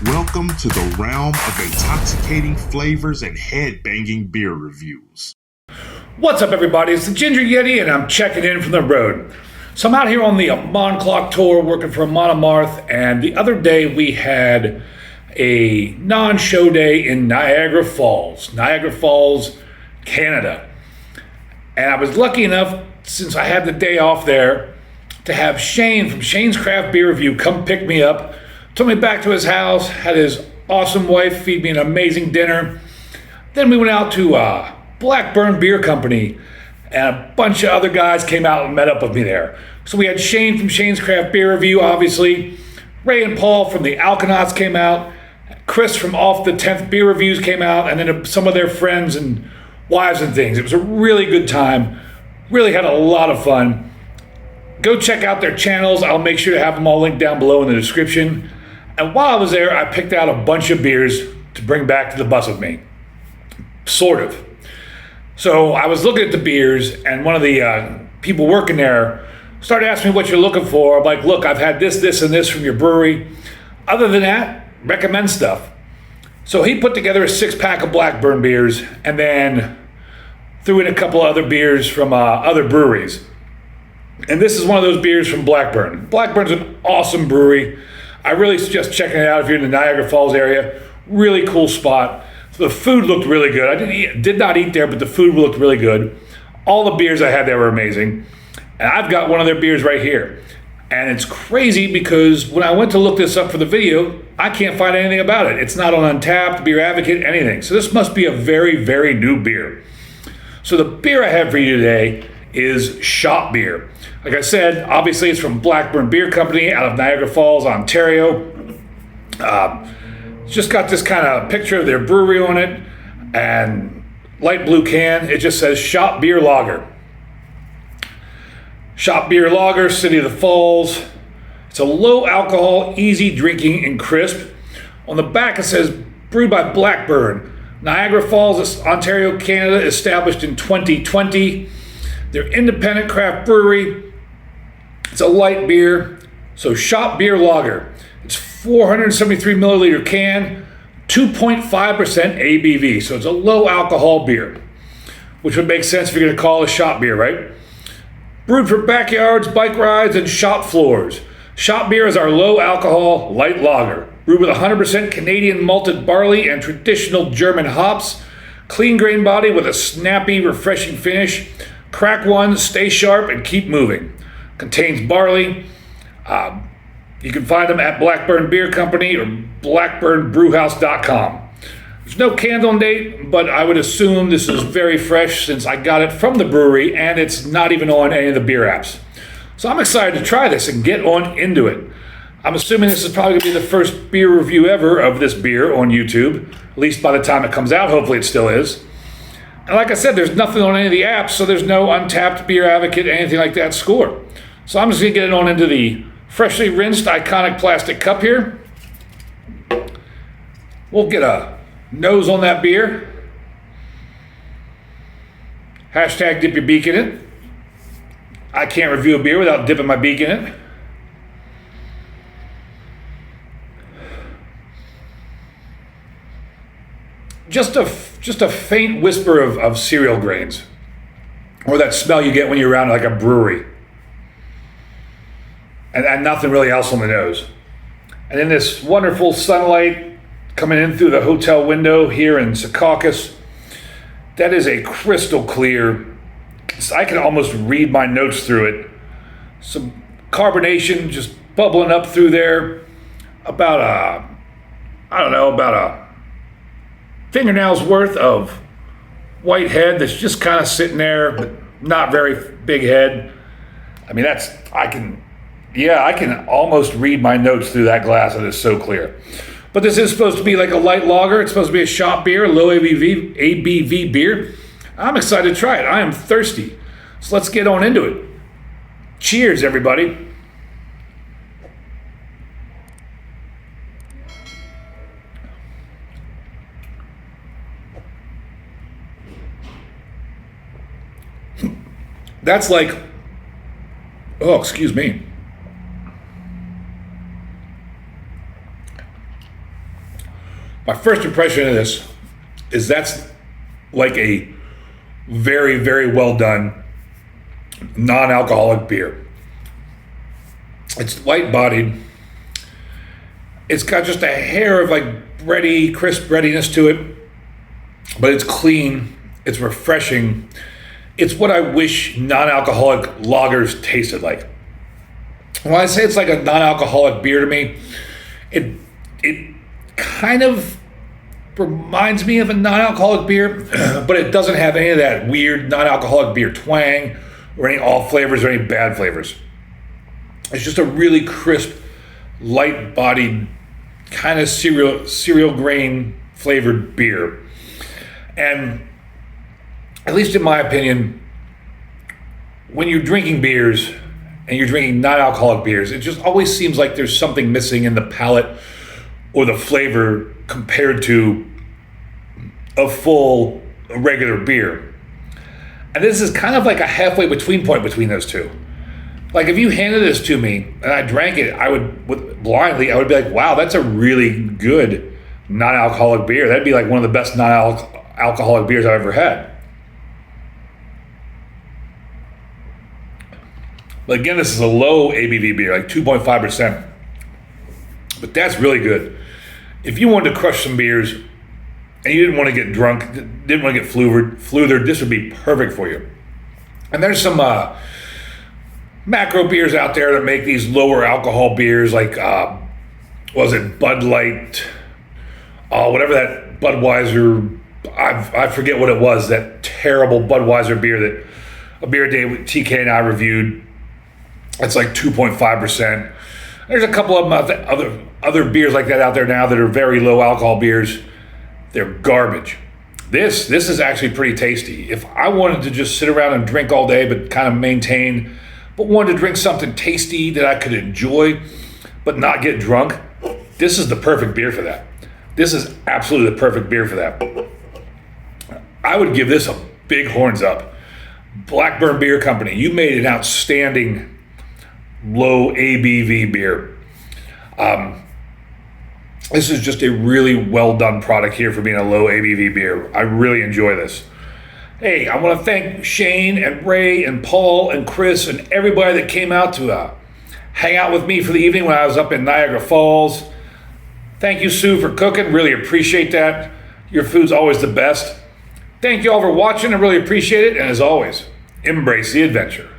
Welcome to the realm of intoxicating flavors and head-banging beer reviews. What's up, everybody? It's the Ginger Yeti, and I'm checking in from the road. So I'm out here on the Monclock tour working for Monomarth, and the other day we had a non-show day in Niagara Falls, Canada. And I was lucky enough, since I had the day off there, to have Shane from Shane's Craft Beer Review come pick me up. Took me back to his house, had his awesome wife feed me an amazing dinner. Then we went out to Blackburn Beer Company, and a bunch of other guys came out and met up with me there. So we had Shane from Shane's Craft Beer Review, obviously. Ray and Paul from the Alkanauts came out. Chris from Off the 10th Beer Reviews came out, and then some of their friends and wives and things. It was a really good time. Really had a lot of fun. Go check out their channels. I'll make sure to have them all linked down below in the description. And while I was there, I picked out a bunch of beers to bring back to the bus with me. Sort of. So I was looking at the beers, and one of the people working there started asking me what you're looking for. I'm like, look, I've had this, and this from your brewery. Other than that, recommend stuff. So he put together a 6-pack of Blackburn beers, and then threw in a couple other beers from other breweries. And this is one of those beers from Blackburn. Blackburn's an awesome brewery. I really suggest checking it out if you're in the Niagara Falls area. Really cool spot. The food looked really good. I did not eat there, but the food looked really good. All the beers I had there were amazing. And I've got one of their beers right here. And it's crazy because when I went to look this up for the video, I can't find anything about it. It's not on Untappd, Beer Advocate, anything. So this must be a very, very new beer. So the beer I have for you today is shop beer. Like I said, obviously it's from Blackburn Beer Company out of Niagara Falls, Ontario. It's just got this kind of picture of their brewery on it and light blue can. It just says Shop Beer Lager. Shop Beer Lager, City of the Falls. It's a low alcohol, easy drinking, and crisp. On the back it says brewed by Blackburn, Niagara Falls, Ontario, Canada, established in 2020. They're independent craft brewery. It's a light beer. So Shop Beer Lager. It's 473 milliliter can, 2.5% ABV. So it's a low alcohol beer, which would make sense if you're going to call it a shop beer, right? Brewed for backyards, bike rides, and shop floors. Shop beer is our low alcohol light lager. Brewed with 100% Canadian malted barley and traditional German hops. Clean grain body with a snappy, refreshing finish. Crack one, stay sharp, and keep moving. Contains barley. You can find them at Blackburn Beer Company or blackburnbrewhouse.com. There's no cans on date, but I would assume this is very fresh since I got it from the brewery and it's not even on any of the beer apps. So I'm excited to try this and get on into it. I'm assuming this is probably going to be the first beer review ever of this beer on YouTube, at least by the time it comes out. Hopefully it still is. And like I said, there's nothing on any of the apps, so there's no Untappd, Beer Advocate, anything like that score. So I'm just going to get it on into the freshly rinsed iconic plastic cup here. We'll get a nose on that beer. Hashtag dip your beak in it. I can't review a beer without dipping my beak in it. Just a faint whisper of cereal grains, or that smell you get when you're around like a brewery, and nothing really else on the nose. And then this wonderful sunlight coming in through the hotel window here in Secaucus. That is a crystal clear. I can almost read my notes through it. Some carbonation just bubbling up through there. About a fingernail's worth of white head that's just kind of sitting there, but not very big head. I mean, I can almost read my notes through that glass. It is so clear. But this is supposed to be like a light lager. It's supposed to be a shop beer, a low ABV beer. I'm excited to try it. I am thirsty. So let's get on into it. Cheers, everybody. That's like, oh, excuse me. My first impression of this is that's like a very, very well done non-alcoholic beer. It's light bodied. It's got just a hair of like bready, crisp breadiness to it, but it's clean. It's refreshing. It's what I wish non-alcoholic lagers tasted like. When I say it's like a non-alcoholic beer to me, it kind of reminds me of a non-alcoholic beer, but it doesn't have any of that weird non-alcoholic beer twang or any off flavors or any bad flavors. It's just a really crisp, light-bodied, kind of cereal grain flavored beer. And at least in my opinion, when you're drinking beers and you're drinking non-alcoholic beers, it just always seems like there's something missing in the palate or the flavor compared to a full regular beer. And this is kind of like a halfway between point between those two. Like if you handed this to me and I drank it, I would be like, wow, that's a really good non-alcoholic beer. That'd be like one of the best non-alcoholic beers I've ever had. But again, this is a low ABV beer, like 2.5%. But that's really good. If you wanted to crush some beers and you didn't want to get drunk, didn't want to get fluthered, this would be perfect for you. And there's some macro beers out there that make these lower alcohol beers, like was it Bud Light, whatever that Budweiser, I forget what it was, that terrible Budweiser beer that a beer day TK and I reviewed. It's like 2.5%. There's a couple of them other beers like that out there now that are very low alcohol beers. They're garbage. This is actually pretty tasty. If I wanted to just sit around and drink all day but kind of maintain, but wanted to drink something tasty that I could enjoy but not get drunk, this is the perfect beer for that. This is absolutely the perfect beer for that. I would give this a big horns up. Blackburn Beer Company, you made an outstanding low ABV beer. This is just a really well done product here for being a low ABV beer. I really enjoy this. Hey, I want to thank Shane and Ray and Paul and Chris and everybody that came out to hang out with me for the evening when I was up in Niagara Falls. Thank you, Sue, for cooking. Really appreciate that. Your food's always the best. Thank you all for watching. I really appreciate it. And as always, embrace the adventure.